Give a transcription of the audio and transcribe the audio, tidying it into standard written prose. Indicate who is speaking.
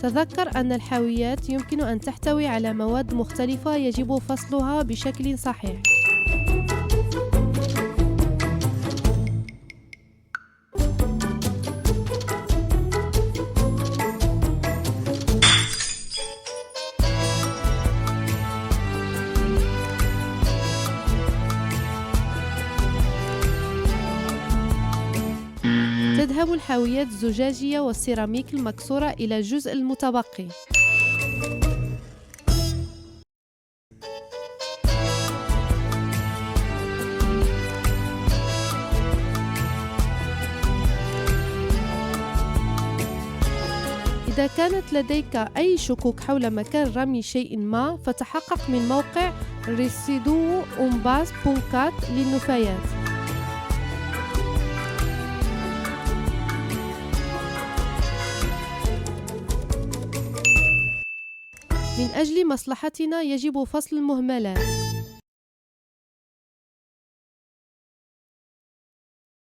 Speaker 1: تذكر أن الحاويات يمكن أن تحتوي على مواد مختلفة يجب فصلها بشكل صحيح. تذهب الحاويات الزجاجية والسيراميك المكسورة إلى الجزء المتبقي. إذا كانت لديك أي شكوك حول مكان رمي شيء ما، فتحقق من موقع residuumbas.cat للنفايات. من أجل مصلحتنا يجب فصل المهملات.